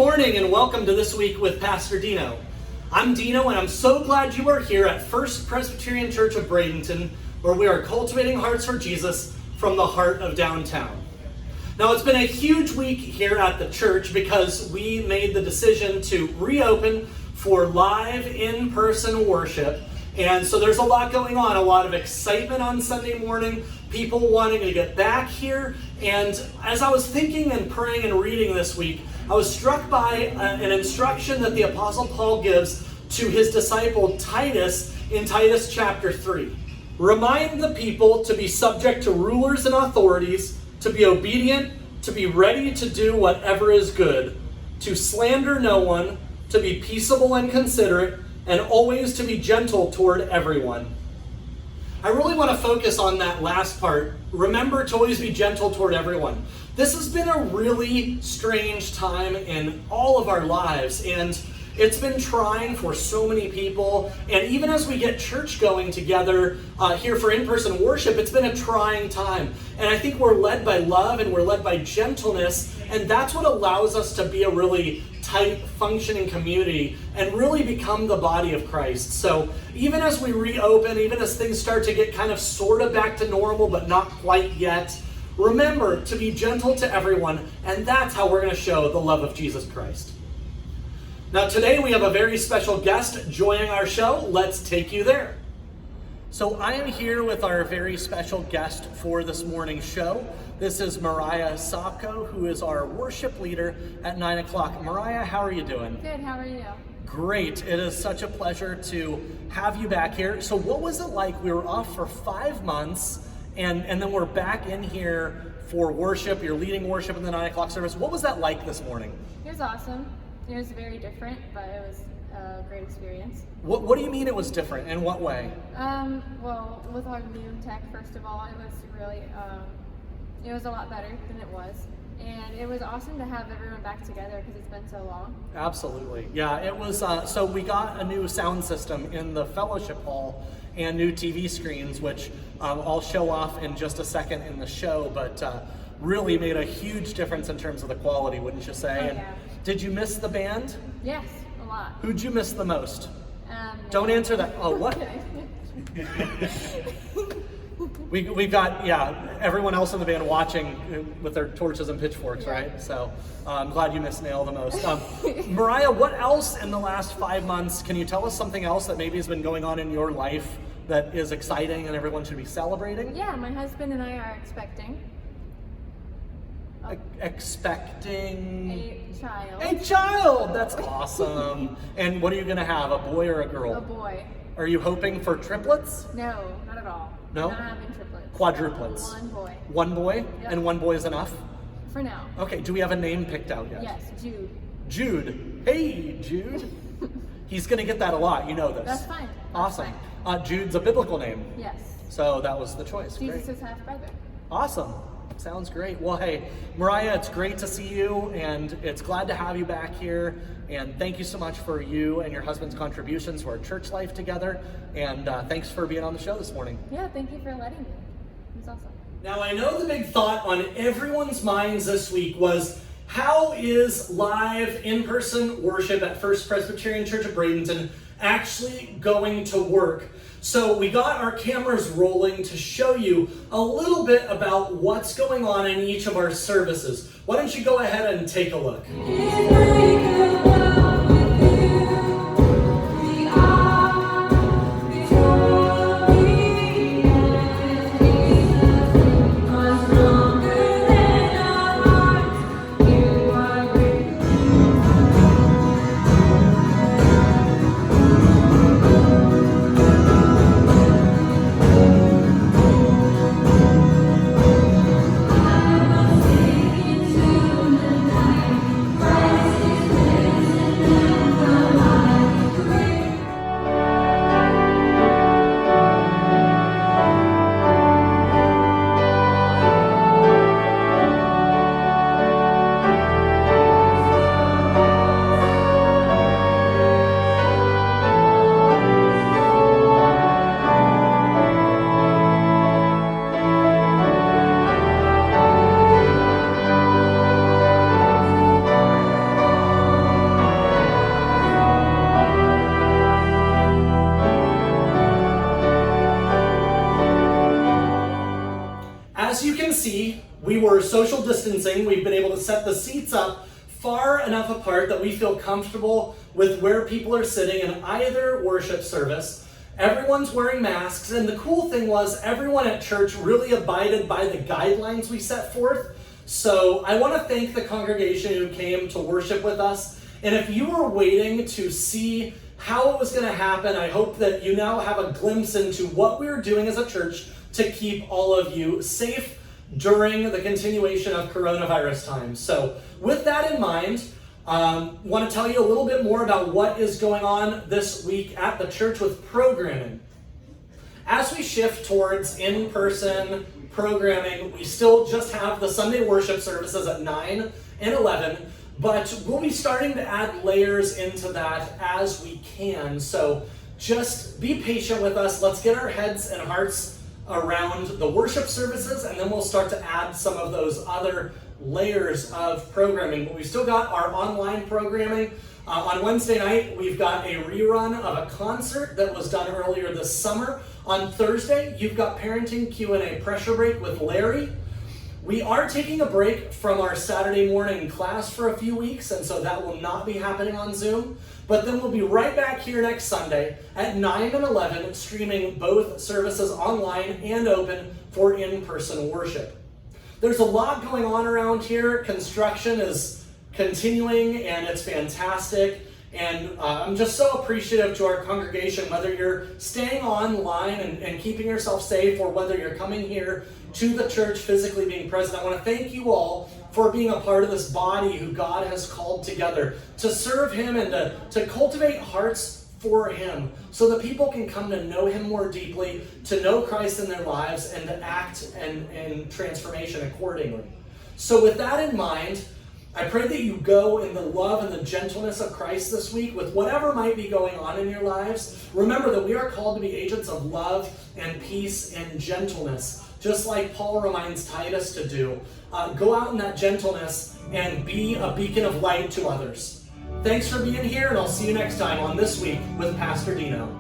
morning and welcome to This Week with Pastor Dino. I'm Dino and I'm so glad you are here at First Presbyterian Church of Bradenton, where we are cultivating hearts for Jesus from the heart of downtown. Now, it's been a huge week here at the church because we made the decision to reopen for live in-person worship. And so there's a lot going on, a lot of excitement on Sunday morning, people wanting to get back here. And as I was thinking and praying and reading this week, I was struck by an instruction that the Apostle Paul gives to his disciple Titus in Titus chapter 3. Remind the people to be subject to rulers and authorities, to be obedient, to be ready to do whatever is good, to slander no one, to be peaceable and considerate, and always to be gentle toward everyone. I really want to focus on that last part. Remember to always be gentle toward everyone. This has been a really strange time in all of our lives, and it's been trying for so many people. And even as we get church going together here for in-person worship, it's been a trying time. And I think we're led by love and we're led by gentleness, and that's what allows us to be a really tight, functioning community and really become the body of Christ. So even as we reopen, even as things start to get kind of sort of back to normal, but not quite yet, remember to be gentle to everyone, and that's how we're going to show the love of Jesus Christ. Now today we have a very special guest joining our show. Let's take you there. So I am here with our very special guest for this morning's show. This is Mariah Sacco, who is our worship leader at 9 o'clock. Mariah, how are you doing? Good, how are you? Great. It is such a pleasure to have you back here. So what was it like? We were off for 5 months, and then we're back in here for worship. You're leading worship in the 9 o'clock service. What was that like this morning? It was awesome. It was very different, but it was a great experience. What do you mean it was different? In what way? Well, with our new tech, first of all, it was really, it was a lot better than it was. And it was awesome to have everyone back together because it's been so long. Absolutely. Yeah, it was, so we got a new sound system in the fellowship hall and new TV screens, which I'll show off in just a second in the show, but really made a huge difference in terms of the quality, wouldn't you say? Oh, and yeah. Did you miss the band? Yes, a lot. Who'd you miss the most? Don't No. answer that. Oh, what? We've got, everyone else in the band watching with their torches and pitchforks, Yeah. right? So I'm glad you missed Nail the most. Mariah, what else in the last 5 months, can you tell us something else that maybe has been going on in your life that is exciting and everyone should be celebrating? Yeah, my husband and I are expecting Expecting a child. a child. That's awesome. And what are you going to have, a boy or a girl? A boy. Are you hoping for triplets? No, not at all. No? We're not having triplets. Quadruplets? One boy. One boy? Yep. And one boy is enough? For now. Okay, do we have a name picked out yet? Yes, Jude. Jude. Hey, Jude. He's going to get that a lot, you know this. That's fine. That's Awesome. fine. Jude's a biblical name. Yes. So that was the choice. Great. Jesus' half brother. Awesome. Sounds great. Well, hey, Mariah, it's great to see you, and it's glad to have you back here. And thank you so much for you and your husband's contributions to our church life together. And thanks for being on the show this morning. Yeah, thank you for letting me. It was awesome. Now, I know the big thought on everyone's minds this week was, how is live in-person worship at First Presbyterian Church of Bradenton actually going to work? So we got our cameras rolling to show you a little bit about what's going on in each of our services. Why don't you go ahead and take a look? we were social distancing, we've been able to set the seats up far enough apart that we feel comfortable with where people are sitting in either worship service. Everyone's wearing masks, and the cool thing was everyone at church really abided by the guidelines we set forth. So I want to thank the congregation who came to worship with us. And if you were waiting to see how it was going to happen, I hope that you now have a glimpse into what we're doing as a church to keep all of you safe during the continuation of coronavirus times. So with that in mind, want to tell you a little bit more about what is going on this week at the church with programming. As we shift towards in-person programming, we still just have the Sunday worship services at 9 and 11, but we'll be starting to add layers into that as we can. So just be patient with us. Let's get our heads and hearts around the worship services, and then we'll start to add some of those other layers of programming. But we've still got our online programming. On Wednesday night, we've got a rerun of a concert that was done earlier this summer. On Thursday, you've got Parenting Q&A Pressure Break with Larry. We are taking a break from our Saturday morning class for a few weeks, and so that will not be happening on Zoom. But then we'll be right back here next Sunday at 9 and 11, streaming both services online and open for in-person worship. There's a lot going on around here. Construction is continuing, and it's fantastic. And I'm just so appreciative to our congregation, whether you're staying online and keeping yourself safe, or whether you're coming here to the church physically being present. I want to thank you all for being a part of this body who God has called together to serve Him and to cultivate hearts for Him so that people can come to know Him more deeply, to know Christ in their lives, and to act in transformation accordingly. So with that in mind, I pray that you go in the love and the gentleness of Christ this week with whatever might be going on in your lives. Remember that we are called to be agents of love and peace and gentleness, just like Paul reminds Titus to do. Go out in that gentleness and be a beacon of light to others. Thanks for being here, and I'll see you next time on This Week with Pastor Dino.